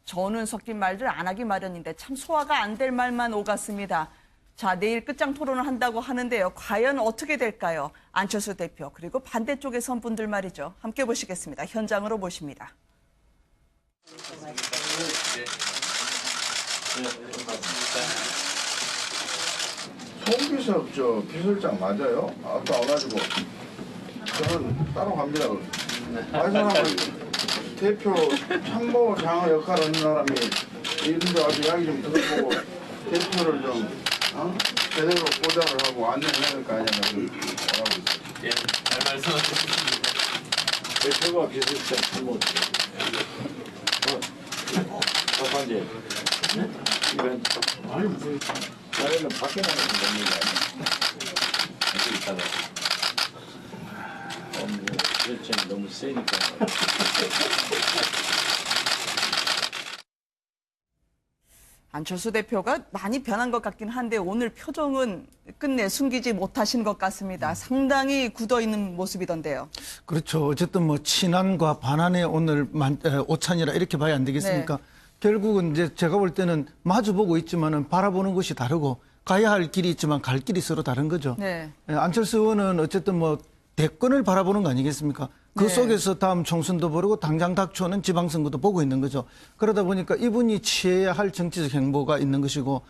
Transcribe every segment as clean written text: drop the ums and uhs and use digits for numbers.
저는 섞인 말들 안 하기 마련인데 참 소화가 안 될 말만 오갔습니다. 자, 내일 끝장 토론을 한다고 하는데요. 과연 어떻게 될까요? 안철수 대표 그리고 반대쪽의 선분들 말이죠. 함께 보시겠습니다. 현장으로 모십니다. 송기석 비서실장 맞아요? 아까 와가지고 저는 따로 갑니다. 아 사람은 대표 참모장 역할을 하는 사람이 이런데 와서 이야기 좀 들어보고 대표를 좀 제대로 보좌를 하고 안내를 해야 될 거 아니냐고 뭐라고 있어요. 예, 잘 말씀하셨습니다. 대표가 비서실장 참모. 첫 번째, 이건 자네는 밖에 나가면 됩니다. 여기 있다가 그렇지 너무 세니까. 안철수 대표가 많이 변한 것 같긴 한데 오늘 표정은 끝내 숨기지 못하신 것 같습니다. 상당히 굳어있는 모습이던데요. 그렇죠. 어쨌든 뭐 친한과 반한의 오늘 오찬이라 이렇게 봐야 안 되겠습니까? 네. 결국은 이제 제가 볼 때는 마주보고 있지만은 바라보는 것이 다르고 가야 할 길이 있지만 갈 길이 서로 다른 거죠. 네. 안철수 의원은 어쨌든 뭐 대권을 바라보는 거 아니겠습니까? 그 네. 속에서 다음 총선도 보고 당장 닥쳐오는 지방선거도 보고 있는 거죠. 그러다 보니까 이분이 취해야 할 정치적 행보가 있는 것이고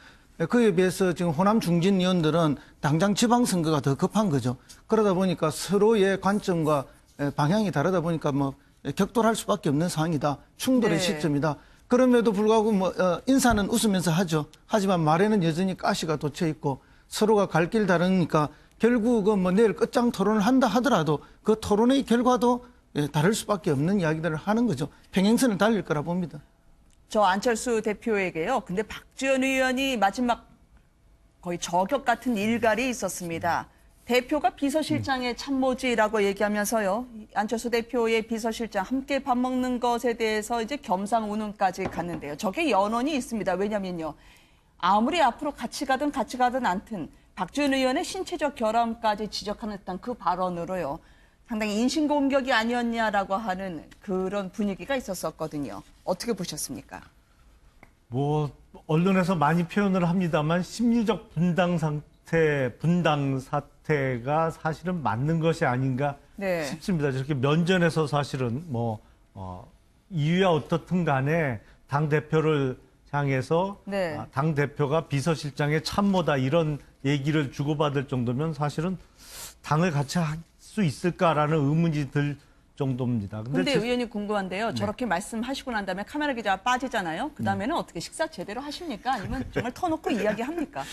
그에 비해서 지금 호남 중진 의원들은 당장 지방선거가 더 급한 거죠. 그러다 보니까 서로의 관점과 방향이 다르다 보니까 뭐 격돌할 수밖에 없는 상황이다. 충돌의 네. 시점이다. 그럼에도 불구하고 뭐 인사는 웃으면서 하죠. 하지만 말에는 여전히 가시가 돋쳐 있고 서로가 갈 길 다르니까 결국은 뭐 내일 끝장 토론을 한다 하더라도 그 토론의 결과도 다를 수밖에 없는 이야기들을 하는 거죠. 평행선을 달릴 거라 봅니다. 저 안철수 대표에게요. 근데 박지원 의원이 마지막 거의 저격 같은 일갈이 있었습니다. 대표가 비서실장의 참모지라고 얘기하면서요. 안철수 대표의 비서실장 함께 밥 먹는 것에 대해서 이제 겸상운운까지 갔는데요. 저게 연원이 있습니다. 왜냐면요. 아무리 앞으로 같이 가든 않든 박지원 의원의 신체적 결함까지 지적하는 듯한 그 발언으로요. 상당히 인신공격이 아니었냐라고 하는 그런 분위기가 있었거든요. 어떻게 보셨습니까? 뭐 언론에서 많이 표현을 합니다만 심리적 분당 사태가 사실은 맞는 것이 아닌가 네. 싶습니다. 저렇게 면전에서 사실은 이유야 어떻든 간에 당 대표를 향해서 네. 당 대표가 비서실장의 참모다 이런 얘기를 주고받을 정도면 사실은 당을 같이 할 수 있을까라는 의문이 들 정도입니다. 근데 의원님 궁금한데요. 네. 저렇게 말씀하시고 난 다음에 카메라 기자가 빠지잖아요. 그 다음에는 어떻게 식사 제대로 하십니까? 아니면 정말 터놓고 이야기합니까?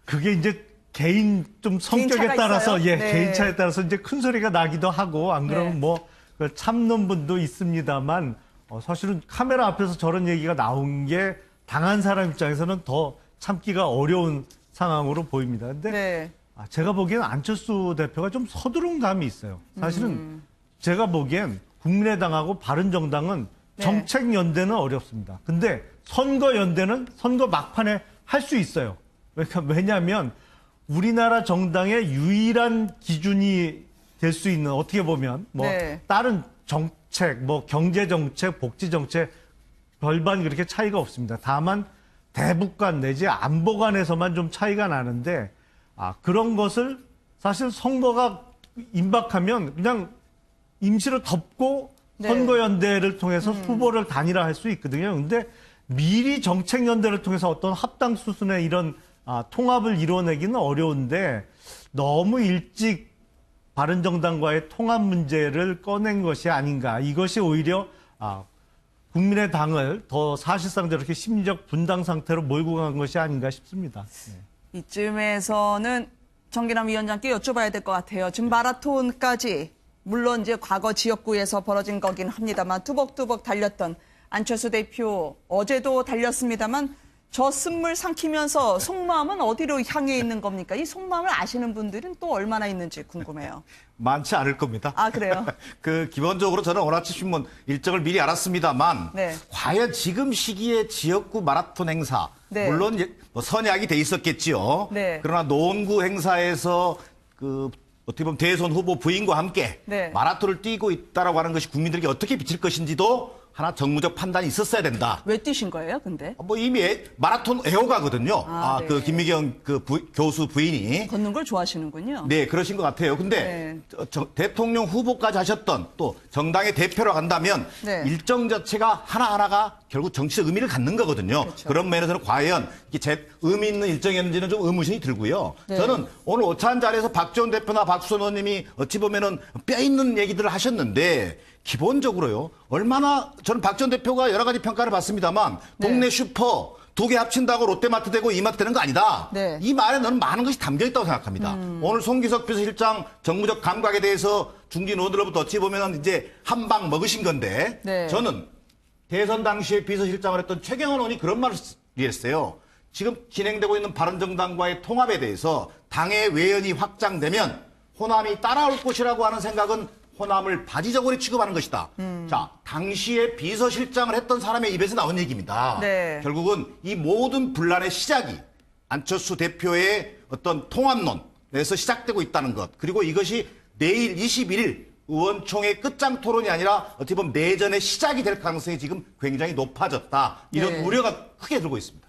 그게 이제 개인 좀 성격에 따라서 있어요? 네. 개인차에 따라서 이제 큰 소리가 나기도 하고 안 그러면 네. 뭐 참는 분도 있습니다만 사실은 카메라 앞에서 저런 얘기가 나온 게 당한 사람 입장에서는 더 참기가 어려운 상황으로 보입니다. 근데 네. 제가 보기엔 안철수 대표가 좀 서두른 감이 있어요. 사실은 제가 보기엔 국민의당하고 바른정당은 네. 정책연대는 어렵습니다. 근데 선거연대는 선거 막판에 할 수 있어요. 왜냐하면 우리나라 정당의 유일한 기준이 될 수 있는 어떻게 보면 뭐 네. 다른 정책, 뭐 경제정책, 복지정책 별반 그렇게 차이가 없습니다. 다만 대북 간 내지 안보 간에서만 좀 차이가 나는데 그런 것을 사실 선거가 임박하면 그냥 임시로 덮고 네. 선거연대를 통해서 후보를 단일화할 수 있거든요. 근데 미리 정책연대를 통해서 어떤 합당 수순의 이런 통합을 이뤄내기는 어려운데 너무 일찍 바른정당과의 통합 문제를 꺼낸 것이 아닌가. 이것이 오히려 국민의당을 더 사실상 저렇게 심리적 분당 상태로 몰고 간 것이 아닌가 싶습니다. 네. 이쯤에서는 정기남 위원장께 여쭤봐야 될 것 같아요. 지금 마라톤까지 물론 이제 과거 지역구에서 벌어진 거긴 합니다만 뚜벅뚜벅 달렸던 안철수 대표 어제도 달렸습니다만 저 쓴물 삼키면서 속마음은 어디로 향해 있는 겁니까? 이 속마음을 아시는 분들은 또 얼마나 있는지 궁금해요. 많지 않을 겁니다. 아, 그래요? 기본적으로 저는 원아치 신문 일정을 미리 알았습니다만, 네. 과연 지금 시기에 지역구 마라톤 행사, 네. 물론 뭐 선약이 돼 있었겠지요. 네. 그러나 노원구 행사에서 어떻게 보면 대선 후보 부인과 함께 네. 마라톤을 뛰고 있다라고 하는 것이 국민들에게 어떻게 비칠 것인지도 하나 정무적 판단이 있었어야 된다. 왜 뛰신 거예요, 근데? 뭐 이미 마라톤 애호가거든요. 아, 그 네. 김미경 그 교수 부인이. 걷는 걸 좋아하시는군요. 네, 그러신 것 같아요. 근데 대통령 후보까지 하셨던 또 정당의 대표로 간다면 네. 일정 자체가 하나하나가 결국 정치적 의미를 갖는 거거든요. 그렇죠. 그런 면에서는 과연 이게 의미 있는 일정이었는지는 좀 의문이 들고요. 네. 저는 오늘 오찬 자리에서 박지원 대표나 박수원 의원님이 어찌 보면은 뼈 있는 얘기들을 하셨는데 기본적으로요. 얼마나 저는 박지원 대표가 여러 가지 평가를 받습니다만 동네 슈퍼 2개 합친다고 롯데마트 되고 이마트 되는 거 아니다. 네. 이 말에 저는 많은 것이 담겨 있다고 생각합니다. 오늘 송기석 비서실장 정무적 감각에 대해서 중진 의원들로부터 어찌 보면 이제 한 방 먹으신 건데 네. 저는 대선 당시에 비서실장을 했던 최경환 의원이 그런 말을 했어요. 지금 진행되고 있는 바른정당과의 통합에 대해서 당의 외연이 확장되면 호남이 따라올 것이라고 하는 생각은 호남을 바지저고리 취급하는 것이다. 자, 당시에 비서실장을 했던 사람의 입에서 나온 얘기입니다. 네. 결국은 이 모든 분란의 시작이 안철수 대표의 어떤 통합론에서 시작되고 있다는 것. 그리고 이것이 내일 21일 의원총회 끝장 토론이 아니라 어떻게 보면 내전의 시작이 될 가능성이 지금 굉장히 높아졌다. 이런 네. 우려가 크게 들고 있습니다.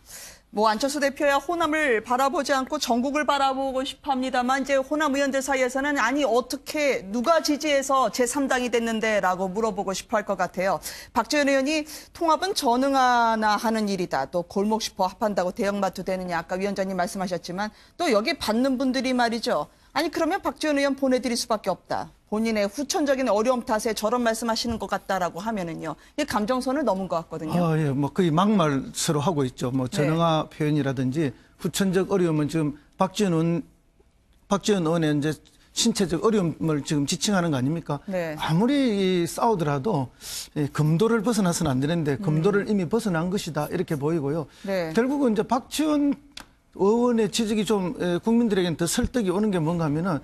뭐 안철수 대표야 호남을 바라보지 않고 전국을 바라보고 싶어 합니다만 이제 호남 의원들 사이에서는 아니 어떻게 누가 지지해서 제3당이 됐는데라고 물어보고 싶어 할 것 같아요. 박지원 의원이 통합은 전응하나 하는 일이다. 또 골목 슈퍼 합한다고 대형마트 되느냐 아까 위원장님 말씀하셨지만 또 여기 받는 분들이 말이죠. 아니 그러면 박지원 의원 보내드릴 수밖에 없다. 본인의 후천적인 어려움 탓에 저런 말씀하시는 것 같다라고 하면은요. 이 감정선을 넘은 것 같거든요. 예, 뭐 거의 막말스러 하고 있죠. 뭐 전응화 표현이라든지 후천적 어려움은 지금 박지원 의원의 이제 신체적 어려움을 지금 지칭하는 거 아닙니까? 네. 아무리 싸우더라도 금도를 벗어나서는 안 되는데 금도를 이미 벗어난 것이다 이렇게 보이고요. 네. 결국은 이제 박지원 의원의 지적이 좀 국민들에게는 더 설득이 오는 게 뭔가 하면은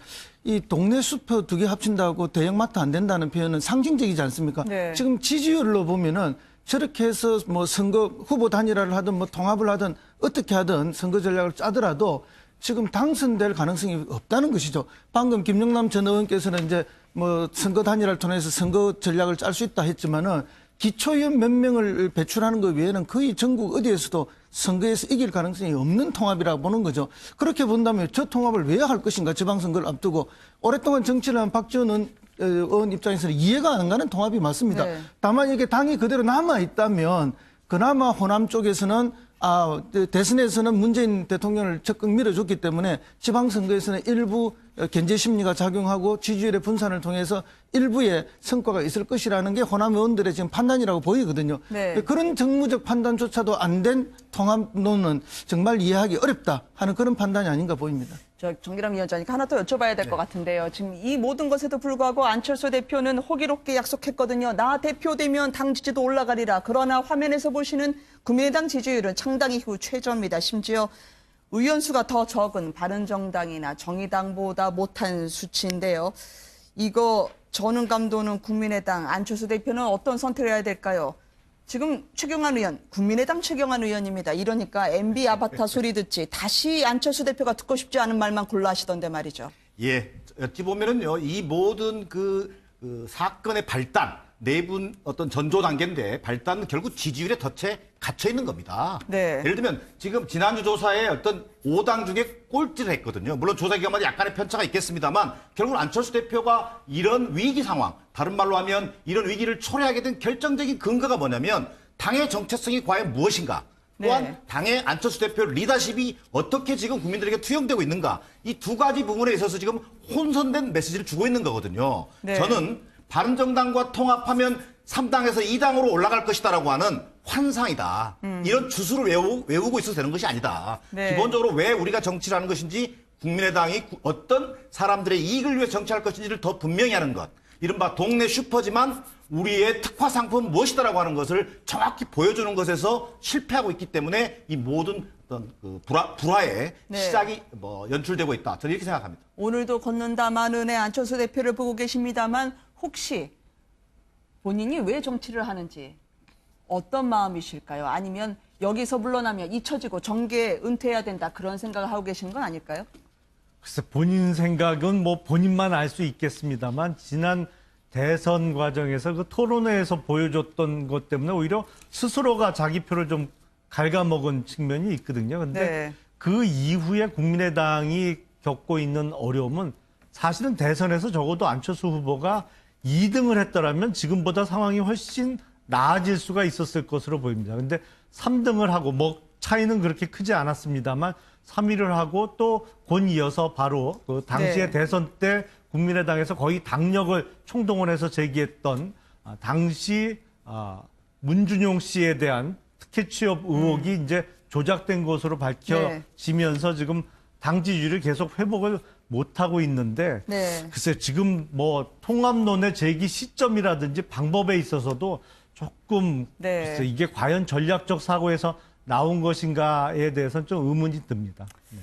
이 동네 슈퍼 2개 합친다고 대형마트 안 된다는 표현은 상징적이지 않습니까? 네. 지금 지지율로 보면은 저렇게 해서 뭐 선거 후보 단일화를 하든 뭐 통합을 하든 어떻게 하든 선거 전략을 짜더라도 지금 당선될 가능성이 없다는 것이죠. 방금 김영남 전 의원께서는 이제 뭐 선거 단일화를 통해서 선거 전략을 짤 수 있다 했지만은 기초의원 몇 명을 배출하는 것 외에는 거의 전국 어디에서도 선거에서 이길 가능성이 없는 통합이라고 보는 거죠. 그렇게 본다면 저 통합을 왜 할 것인가 지방선거를 앞두고 오랫동안 정치를 한 박지원 의원 입장에서는 이해가 안 가는 통합이 맞습니다. 네. 다만 이게 당이 그대로 남아있다면 그나마 호남 쪽에서는 대선에서는 문재인 대통령을 적극 밀어줬기 때문에 지방선거에서는 일부 견제 심리가 작용하고 지지율의 분산을 통해서 일부의 성과가 있을 것이라는 게 호남 의원들의 지금 판단이라고 보이거든요. 네. 그런 정무적 판단조차도 안 된 통합론은 정말 이해하기 어렵다 하는 그런 판단이 아닌가 보입니다. 저 정기람 위원장님께 하나 더 여쭤봐야 될 것 같은데요. 지금 이 모든 것에도 불구하고 안철수 대표는 호기롭게 약속했거든요. 나 대표되면 당 지지도 올라가리라. 그러나 화면에서 보시는 국민의당 지지율은 창당 이후 최저입니다. 심지어 의원수가 더 적은 바른정당이나 정의당보다 못한 수치인데요. 이거 전응감도는 국민의당 안철수 대표는 어떤 선택을 해야 될까요? 지금 최경환 의원, 국민의당 최경환 의원입니다. 이러니까 MB 아바타 소리 듣지 다시 안철수 대표가 듣고 싶지 않은 말만 골라 하시던데 말이죠. 예, 어찌 보면은요, 이 모든 그 사건의 발단, 내분 어떤 전조 단계인데 발단은 결국 지지율의 덫에 갇혀 있는 겁니다. 네. 예를 들면 지금 지난주 조사에 어떤 5당 중에 꼴찌를 했거든요. 물론 조사 기관마다 약간의 편차가 있겠습니다만 결국 안철수 대표가 이런 위기 상황, 다른 말로 하면 이런 위기를 초래하게 된 결정적인 근거가 뭐냐면 당의 정체성이 과연 무엇인가? 또한 네. 당의 안철수 대표 리더십이 어떻게 지금 국민들에게 투영되고 있는가? 이 두 가지 부분에 있어서 지금 혼선된 메시지를 주고 있는 거거든요. 네. 저는 바른정당과 통합하면 3당에서 2당으로 올라갈 것이다라고 하는 환상이다. 이런 주술을 외우고 있어도 되는 것이 아니다. 네. 기본적으로 왜 우리가 정치를 하는 것인지 국민의당이 어떤 사람들의 이익을 위해 정치할 것인지를 더 분명히 하는 것. 이른바 동네 슈퍼지만 우리의 특화 상품은 무엇이다라고 하는 것을 정확히 보여주는 것에서 실패하고 있기 때문에 이 모든 어떤 그 불화의 네. 시작이 연출되고 있다. 저는 이렇게 생각합니다. 오늘도 걷는다만은의 안철수 대표를 보고 계십니다만 혹시 본인이 왜 정치를 하는지 어떤 마음이실까요? 아니면 여기서 물러나면 잊혀지고 정계 은퇴해야 된다 그런 생각을 하고 계시는 건 아닐까요? 글쎄 본인 생각은 뭐 본인만 알 수 있겠습니다만 지난 대선 과정에서 그 토론회에서 보여줬던 것 때문에 오히려 스스로가 자기 표를 좀 갉아먹은 측면이 있거든요. 근데 네. 그 이후에 국민의당이 겪고 있는 어려움은 사실은 대선에서 적어도 안철수 후보가 2등을 했더라면 지금보다 상황이 훨씬 나아질 수가 있었을 것으로 보입니다. 근데 3등을 하고 뭐 차이는 그렇게 크지 않았습니다만 3위를 하고 또 곧 이어서 바로 그 당시에 네. 대선 때 국민의당에서 거의 당력을 총동원해서 제기했던 당시 문준용 씨에 대한 특혜 취업 의혹이 이제 조작된 것으로 밝혀지면서 지금 당 지지율을 계속 회복을 못하고 있는데 네. 글쎄 지금 뭐 통합론의 제기 시점이라든지 방법에 있어서도 조금 네. 글쎄 이게 과연 전략적 사고에서 나온 것인가에 대해서는 좀 의문이 듭니다. 네.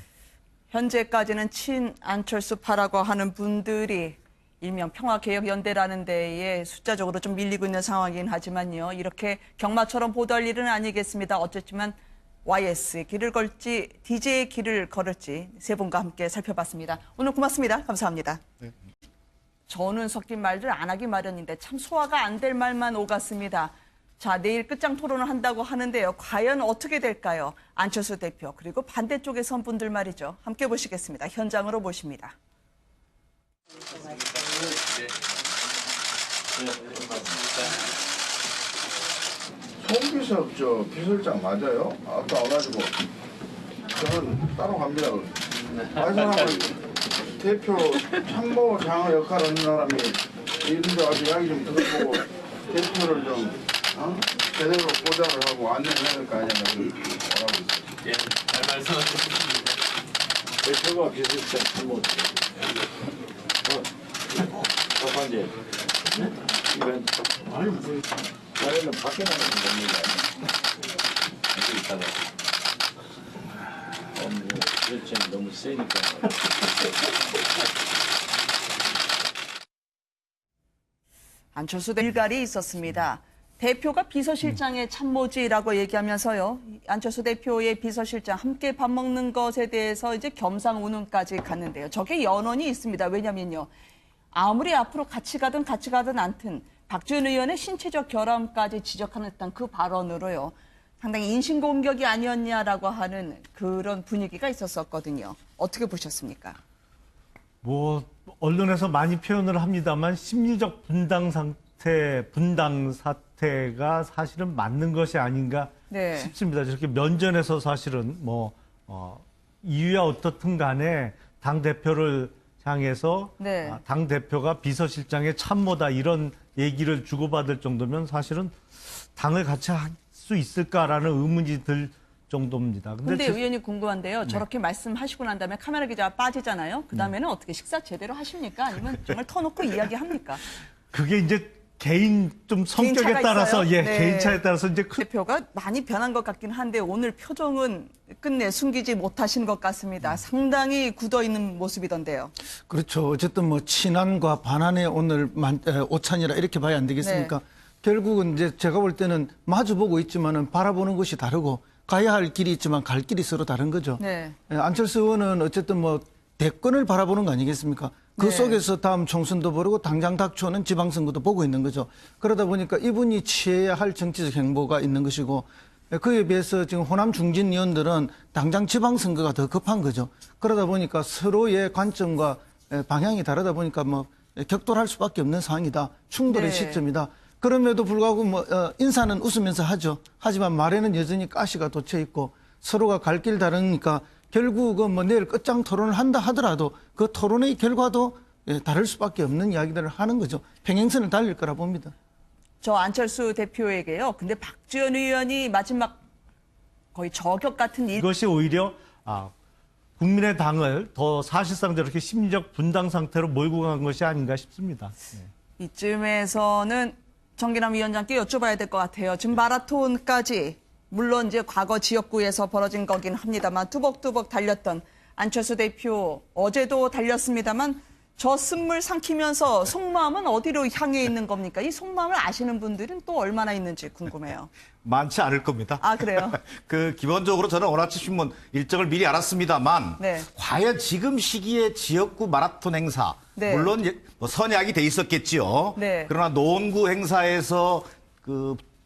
현재까지는 친 안철수파라고 하는 분들이 일명 평화개혁연대라는 데에 숫자적으로 좀 밀리고 있는 상황이긴 하지만요. 이렇게 경마처럼 보도할 일은 아니겠습니다. 어쨌지만 YS의 길을 걸지 DJ의 길을 걸을지 세 분과 함께 살펴봤습니다. 오늘 고맙습니다. 감사합니다. 저는 섞인 말들 안 하기 마련인데 참 소화가 안 될 말만 오갔습니다. 자, 내일 끝장 토론을 한다고 하는데요. 과연 어떻게 될까요? 안철수 대표 그리고 반대쪽의 선분들 말이죠. 함께 보시겠습니다. 현장으로 모십니다. 송기석 저 비서실장 맞아요? 아까 와가지고 저는 따로 갑니다. 이 사람은 대표 참모장 역할을 하는 사람이 이런데 와서 이야기 좀 들어보고 대표를 좀 제대로 보장을 하고 안내를 해야 될 거 아니냐 뭐라고 있어요. 예, 잘 말씀하셨습니다. 대표가 비서실장 참모. 첫 번째, 이건 자료는 밖에 나가면 됩니다. 이렇게 있다가. 그렇지, 너무 세니까. 안철수 일갈이 있었습니다. 대표가 비서실장의 참모지라고 얘기하면서요. 안철수 대표의 비서실장 함께 밥 먹는 것에 대해서 이제 겸상운운까지 갔는데요. 저게 연원이 있습니다. 왜냐면요. 아무리 앞으로 같이 가든 않든 박지원 의원의 신체적 결함까지 지적하는 듯한 그 발언으로요. 상당히 인신공격이 아니었냐라고 하는 그런 분위기가 있었거든요. 어떻게 보셨습니까? 뭐 언론에서 많이 표현을 합니다만 심리적 분당 사태가 사실은 맞는 것이 아닌가 네. 싶습니다. 저렇게 면전에서 사실은 이유야 어떻든 간에 당 대표를 향해서 네. 당 대표가 비서실장의 참모다 이런 얘기를 주고받을 정도면 사실은 당을 같이 할 수 있을까라는 의문이 들 정도입니다. 근데 의원님 궁금한데요. 저렇게 말씀하시고 난 다음에 카메라 기자가 빠지잖아요. 그 다음에는 어떻게 식사 제대로 하십니까? 아니면 정말 터놓고 이야기합니까? 그게 이제 개인 좀 성격에 개인차가 따라서 있어요? 네. 개인차에 따라서 이제 대표가 많이 변한 것 같긴 한데 오늘 표정은 끝내 숨기지 못하신 것 같습니다. 상당히 굳어있는 모습이던데요. 그렇죠. 어쨌든 뭐 친한과 반한의 오늘 오찬이라 이렇게 봐야 안 되겠습니까? 네. 결국은 이제 제가 볼 때는 마주보고 있지만은 바라보는 것이 다르고 가야 할 길이 있지만 갈 길이 서로 다른 거죠. 네. 안철수 의원은 어쨌든 뭐 대권을 바라보는 거 아니겠습니까? 그 네. 속에서 다음 총선도 보고 당장 닥쳐오는 지방선거도 보고 있는 거죠. 그러다 보니까 이분이 취해야 할 정치적 행보가 있는 것이고 그에 비해서 지금 호남 중진 의원들은 당장 지방선거가 더 급한 거죠. 그러다 보니까 서로의 관점과 방향이 다르다 보니까 뭐 격돌할 수밖에 없는 상황이다. 충돌의 네. 시점이다. 그럼에도 불구하고 인사는 웃으면서 하죠. 하지만 말에는 여전히 가시가 돋쳐 있고 서로가 갈 길 다르니까 결국은 뭐 내일 끝장 토론을 한다 하더라도 그 토론의 결과도 다를 수밖에 없는 이야기들을 하는 거죠. 평행선을 달릴 거라 봅니다. 저 안철수 대표에게요. 근데 박지원 의원이 마지막 거의 저격 같은 이것이 오히려 국민의당을 더 사실상 저렇게 심리적 분당 상태로 몰고 간 것이 아닌가 싶습니다. 네. 이쯤에서는 정기남 위원장께 여쭤봐야 될 것 같아요. 지금 마라톤까지 물론 이제 과거 지역구에서 벌어진 거긴 합니다만 뚜벅뚜벅 달렸던 안철수 대표 어제도 달렸습니다만 저 쓴물 삼키면서 속마음은 어디로 향해 있는 겁니까? 이 속마음을 아시는 분들은 또 얼마나 있는지 궁금해요. 많지 않을 겁니다. 아, 그래요? 기본적으로 저는 오늘 신문 일정을 미리 알았습니다만 네. 과연 지금 시기에 지역구 마라톤 행사 네. 물론 뭐 선약이 돼 있었겠지요. 네. 그러나 노원구 행사에서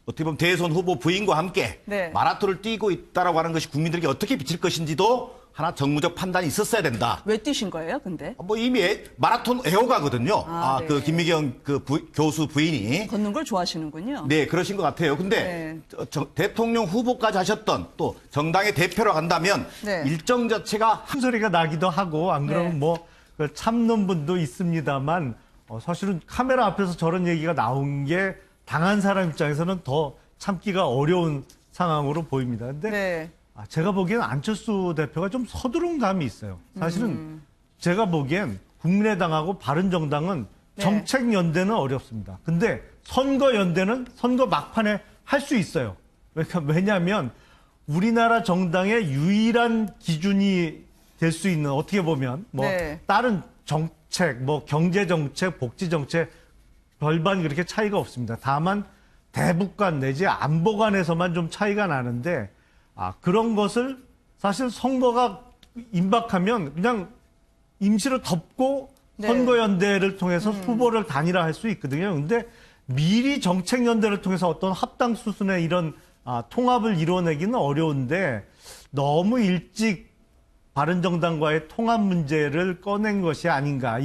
어떻게 보면 대선 후보 부인과 함께 네. 마라톤을 뛰고 있다라고 하는 것이 국민들에게 어떻게 비칠 것인지도 하나 정무적 판단이 있었어야 된다. 왜 뛰신 거예요, 근데? 뭐 이미 마라톤 애호가거든요. 아, 네. 김미경 교수 부인이. 걷는 걸 좋아하시는군요. 네, 그러신 것 같아요. 근데 대통령 후보까지 하셨던 또 정당의 대표로 간다면 네. 일정 자체가 큰 소리가 나기도 하고 안 그러면 네. 뭐 참는 분도 있습니다만 사실은 카메라 앞에서 저런 얘기가 나온 게 당한 사람 입장에서는 더 참기가 어려운 상황으로 보입니다. 근데 네. 제가 보기엔 안철수 대표가 좀 서두른 감이 있어요. 사실은 제가 보기엔 국민의당하고 바른정당은 네. 정책 연대는 어렵습니다. 근데 선거 연대는 선거 막판에 할 수 있어요. 왜냐하면 우리나라 정당의 유일한 기준이 될 수 있는 어떻게 보면 뭐 네. 다른 정책, 뭐 경제 정책, 복지 정책 별반 그렇게 차이가 없습니다. 다만 대북관 내지 안보관에서만 좀 차이가 나는데 그런 것을 사실 선거가 임박하면 그냥 임시로 덮고 네. 선거연대를 통해서 후보를 단일화할 수 있거든요. 근데 미리 정책연대를 통해서 어떤 합당 수순의 이런 통합을 이뤄내기는 어려운데 너무 일찍 바른정당과의 통합 문제를 꺼낸 것이 아닌가.